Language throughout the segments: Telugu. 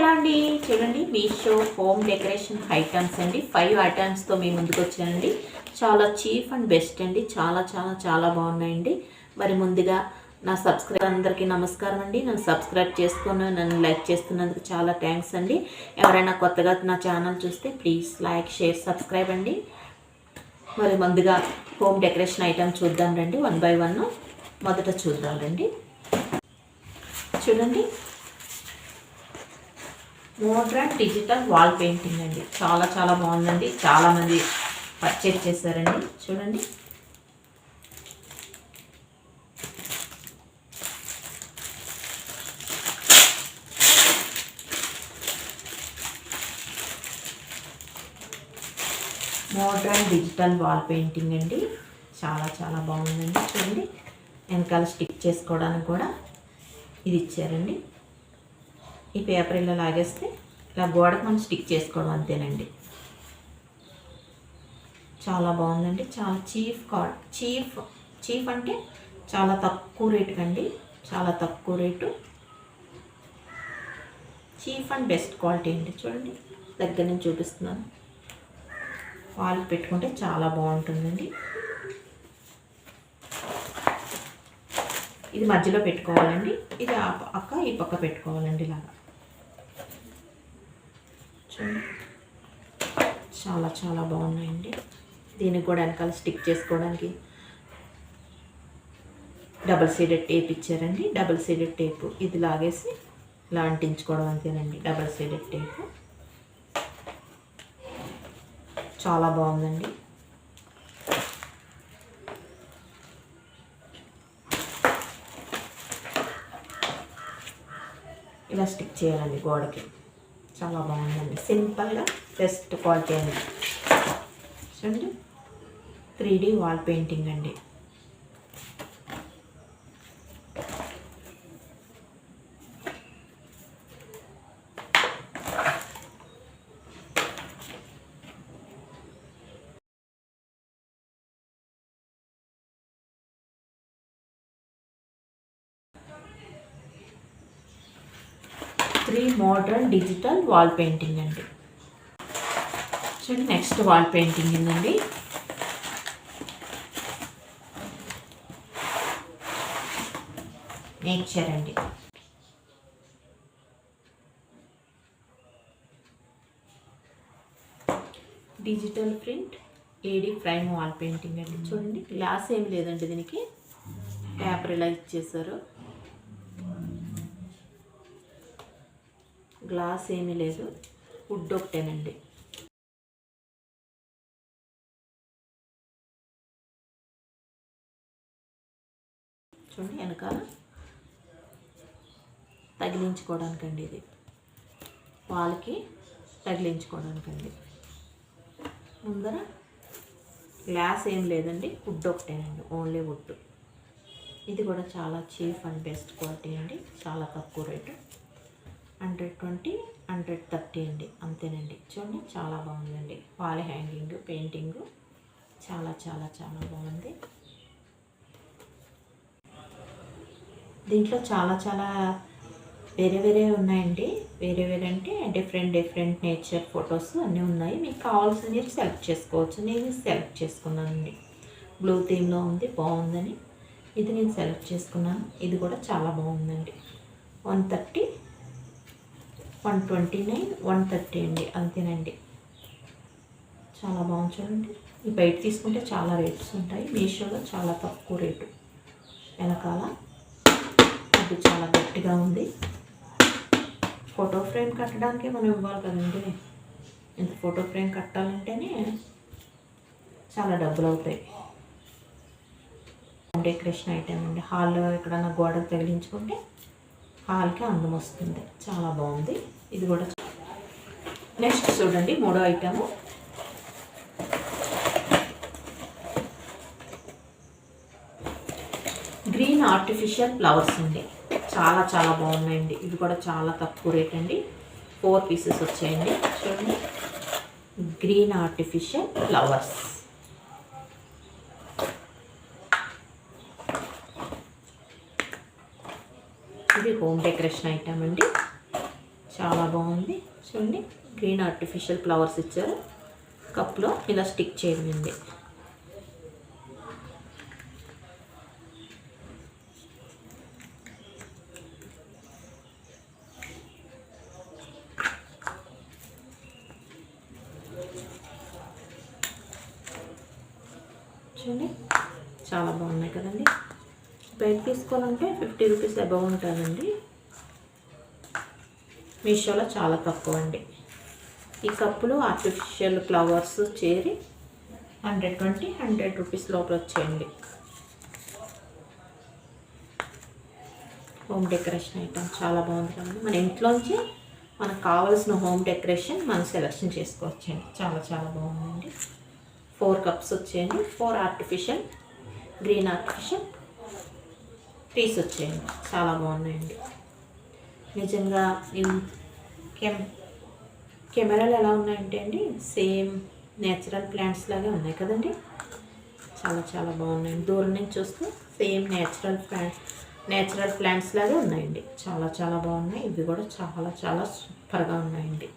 హలో అండి, చూడండి మీషో హోమ్ డెకరేషన్ ఐటమ్స్ అండి. 5 ఐటమ్స్తో మీ ముందుకు వచ్చానండి. చాలా చీప్ అండ్ బెస్ట్ అండి. చాలా చాలా చాలా బాగున్నాయండి. మరి ముందుగా నా సబ్స్క్రైబర్ అందరికీ నమస్కారం అండి. నన్ను సబ్స్క్రైబ్ చేసుకొని నన్ను లైక్ చేస్తున్నందుకు చాలా థ్యాంక్స్ అండి. ఎవరైనా కొత్తగా నా ఛానల్ చూస్తే ప్లీజ్ లైక్, షేర్, సబ్స్క్రైబ్ అండి. మరి ముందుగా హోమ్ డెకరేషన్ ఐటమ్ చూద్దాం రండి, 1 by 1. మొదట చూద్దాం రండి. చూడండి, మోడ్రన్ డిజిటల్ వాల్ పెయింటింగ్ అండి. చాలా చాలా బాగుందండి. చాలామంది పర్చేజ్ చేశారండి. చూడండి, మోడ్రన్ డిజిటల్ వాల్ పెయింటింగ్ అండి. చాలా చాలా బాగుందండి. చూడండి, వెనకాల స్టిక్ చేసుకోవడానికి కూడా ఇది ఇచ్చారండి. ఈ పేపర్ ఇలా లాగేస్తే ఇలా గోడకు మనం స్టిక్ చేసుకోవడం అంతేనండి. చాలా బాగుందండి. చాలా చీప్ అంటే చాలా తక్కువ రేటుకి అండి. చాలా తక్కువ rate, cheap and best quality అండి. చూడండి, దగ్గర నుంచి చూపిస్తున్నాను. వాల్ పెట్టుకుంటే చాలా బాగుంటుందండి. ఇది మధ్యలో పెట్టుకోవాలండి. ఇది ఈ పక్క పెట్టుకోవాలండి. ఇలాగా చూడండి, చాలా చాలా బాగున్నాయండి. దీనికి కూడా వెనకాల స్టిక్ చేసుకోవడానికి డబుల్ సైడెడ్ టేప్ ఇచ్చారండి. డబుల్ సైడెడ్ టేపు ఇది లాగేసి ఇలా అంటించుకోవడం అంతేనండి. డబుల్ సైడెడ్ టేపు చాలా బాగుందండి. ఇలా స్టిక్ చేయాలండి గోడకి. చాలా బాగుందండి. సింపుల్గా బెస్ట్ క్వాలిటీ అండి. చూడండి, 3D వాల్ పెయింటింగ్ అండి. మోడ్రన్ డిజిటల్ వాల్ పెయింటింగ్ అండి. చూడండి, నెక్స్ట్ వాల్ పెయింటింగ్ ఉందండి. నేచర్ అండి. Digital print AD frame wall painting అండి. చూడండి, గ్లాస్ ఏమి లేదండి, దీనికి పేపర్ ఇలా ఇచ్చేసారు. గ్లాస్ ఏమీ లేదు, వుడ్ ఒకటేనండి. చూడండి, వెనకాల తగిలించుకోవడానికండి. ఇది వాల్కి తగిలించుకోవడానికండి. ముందర గ్లాస్ ఏం లేదండి, వుడ్ ఒకటేనండి, ఓన్లీ వుడ్. ఇది కూడా చాలా చీప్ అండ్ బెస్ట్ క్వాలిటీ అండి. చాలా తక్కువ రేటు, 120, 130 అండి, అంతేనండి. చూడండి, చాలా బాగుందండి. వాల్ హ్యాంగింగ్ పెయింటింగ్ చాలా చాలా చాలా బాగుంది. దీంట్లో చాలా చాలా వేరే వేరే ఉన్నాయండి. వేరే వేరే అంటే డిఫరెంట్ నేచర్ ఫొటోస్ అన్నీ ఉన్నాయి. మీకు కావాల్సిన మీరు సెలెక్ట్ చేసుకోవచ్చు. నేను సెలెక్ట్ చేసుకున్నానండి. బ్లూ థీమ్లో ఉంది, బాగుందని ఇది నేను సెలెక్ట్ చేసుకున్నాను. ఇది కూడా చాలా బాగుందండి. 130, 129, 130 అండి, అంతేనండి. చాలా బాగుంది. చూడండి, ఈ బయట తీసుకుంటే చాలా రేట్స్ ఉంటాయి. మీషోలో చాలా తక్కువ రేటు. వెనకాల అది చాలా గట్టిగా ఉంది. ఫోటో ఫ్రేమ్ కట్టడానికే మనం ఇవ్వాలి కదండి. ఇంత ఫోటో ఫ్రేమ్ కట్టాలంటేనే చాలా డబ్బులు అవుతాయి. డెకరేషన్ ఐటమ్ అండి. హాల్లో ఎక్కడన్నా గోడకు తగిలించుకుంటే హాల్కి అందం వస్తుంది. చాలా బాగుంది. ఇది కూడా నెక్స్ట్ చూడండి, 3వ ఐటము. గ్రీన్ ఆర్టిఫిషియల్ ఫ్లవర్స్ అండి. చాలా చాలా బాగున్నాయండి. ఇది కూడా చాలా తక్కువ రేట్ అండి. 4 పీసెస్ వచ్చాయండి. చూడండి, గ్రీన్ ఆర్టిఫిషియల్ ఫ్లవర్స్. ఇది హోమ్ డెకరేషన్ ఐటమ్ అండి. చాలా బాగుంది. చూడండి, గ్రీన్ ఆర్టిఫిషియల్ ఫ్లవర్స్ ఇచ్చారు. కప్లో ఇలా స్టిక్ చేయండి. చూడండి, చాలా బాగున్నాయి కదండి. బయట తీసుకోవాలంటే 50 రూపీస్ అబౌవ్ ఉంటుందండి. మీషోలో చాలా తక్కువ అండి. ఈ కప్పులు ఆర్టిఫిషియల్ ఫ్లవర్స్ చేరి 100 రూపీస్ లోపల వచ్చేయండి. హోమ్ డెకరేషన్ ఐటమ్ చాలా బాగుంది కదండి. మన ఇంట్లోంచి మనకు కావాల్సిన హోమ్ డెకరేషన్ మనం సెలెక్షన్ చేసుకోవచ్చండి. చాలా చాలా బాగుందండి. 4 కప్స్ వచ్చేయండి. 4 ఆర్టిఫిషియల్, గ్రీన్ ఆర్టిఫిషియల్ ట్రీస్ వచ్చేయండి. చాలా బాగున్నాయండి. నిజంగా కెమెరాలు ఎలా ఉన్నాయంటే అండి, సేమ్ నేచురల్ ప్లాంట్స్ లాగా ఉన్నాయి కదండి. చాలా చాలా బాగున్నాయండి. దూరం నుంచి చూస్తే సేమ్ నేచురల్ ప్లాంట్స్ లాగా ఉన్నాయండి. చాలా చాలా బాగున్నాయి. ఇవి కూడా చాలా చాలా సూపర్గా ఉన్నాయండి.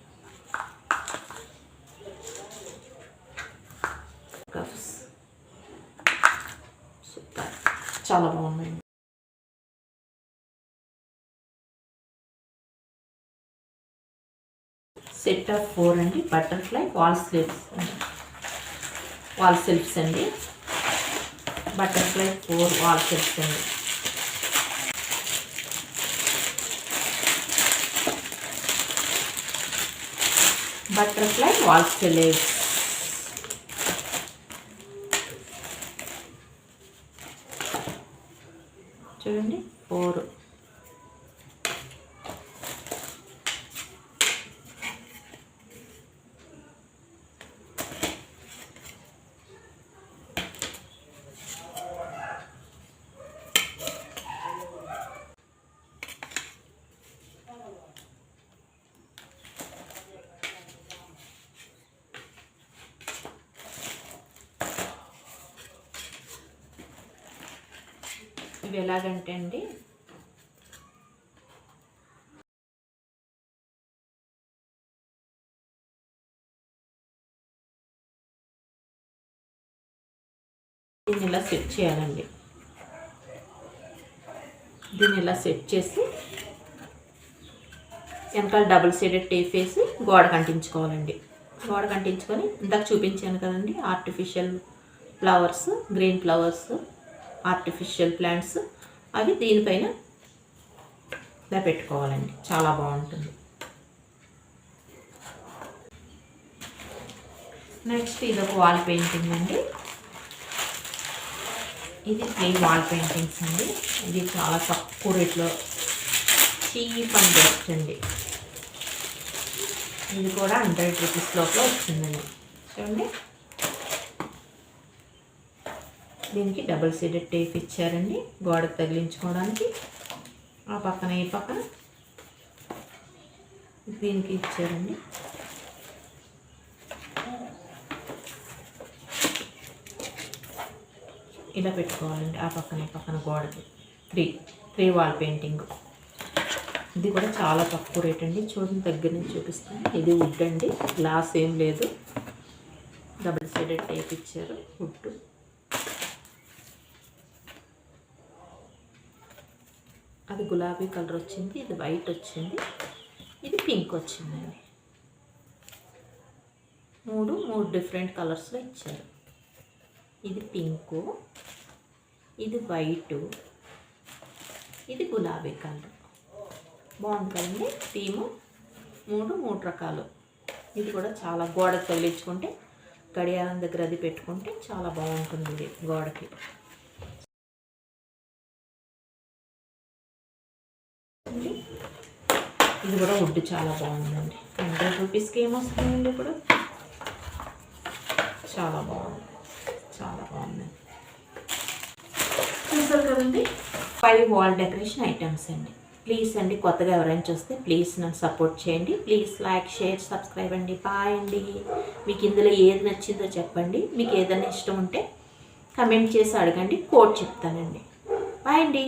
కప్స్ సూపర్, చాలా బాగున్నాయండి. సెట్ ఆఫ్ 4 అండి. బటర్ఫ్లై వాల్ సెల్ఫ్స్ అండి. బటర్ఫ్లై 4 వాల్ సెల్ఫ్స్ అండి. బటర్ఫ్లై వాల్ సెల్ఫ్స్ చూడండి, 4. ఇవి ఎలాగంటే అండి, దీన్ని ఇలా సెట్ చేయాలండి. దీన్ని ఇలా సెట్ చేసి వెనకాల డబుల్ సైడెడ్ టేప్ వేసి గోడకు అంటించుకోవాలండి. గోడకు అంటించుకొని ఇందాక చూపించాను కదండి, artificial flowers, green flowers, artificial plants, అవి దీనిపైన ఇలా పెట్టుకోవాలండి. చాలా బాగుంటుంది. నెక్స్ట్ ఇది ఒక వాల్ పెయింటింగ్ అండి. ఇది 3 వాల్ పెయింటింగ్స్ అండి. ఇది చాలా తక్కువ రేట్లో, చీప్ అండ్ బెస్ట్ అండి. ఇది కూడా 100 రూపీస్ లోపల వచ్చిందండి. చూడండి, దీనికి డబుల్ సైడెడ్ టేప్ ఇచ్చారండి గోడకు తగిలించుకోవడానికి. ఆ పక్కన ఈ పక్కన దీనికి ఇచ్చారండి. ఇలా పెట్టుకోవాలండి ఆ పక్కన ఈ పక్కన గోడకి. 3 వాల్ పెయింటింగ్. ఇది కూడా చాలా తక్కువ రేట్ అండి. చూడండి, దగ్గర నుంచి చూపిస్తాను. ఇది వుడ్ అండి, గ్లాస్ ఏం లేదు. డబుల్ సైడెడ్ టేప్ ఇచ్చారు, వుడ్. అది గులాబీ కలర్ వచ్చింది, ఇది వైట్ వచ్చింది, ఇది పింక్ వచ్చిందండి. 3 డిఫరెంట్ కలర్స్లో ఇచ్చారు. ఇది పింకు, ఇది వైటు, ఇది గులాబీ కలర్. బాగుంది కదండి థీము. 3 రకాలు. ఇది కూడా చాలా గోడకు తగిలించుకుంటే, గడియారం దగ్గర అది పెట్టుకుంటే చాలా బాగుంటుంది ఇది గోడకి. ఇది కూడా వుడ్ చాలా బాగుందండి. 100 రూపీస్కి ఏమొస్తుందండి ఇప్పుడు. చాలా బాగుంది, చాలా బాగుంది. చూసారు కదండి, 5 వాల్ డెకరేషన్ ఐటమ్స్ అండి. ప్లీజ్ అండి, కొత్తగా ఎవరైనా చూస్తే ప్లీజ్ నన్ను సపోర్ట్ చేయండి. ప్లీజ్ లైక్, షేర్, సబ్స్క్రైబ్ అండి. బాయ్ అండి. మీకు ఇందులో ఏది నచ్చిందో చెప్పండి. మీకు ఏదైనా ఇష్టం ఉంటే కమెంట్ చేసి అడగండి, కోడ్ చెప్తానండి. బాయ్ అండి.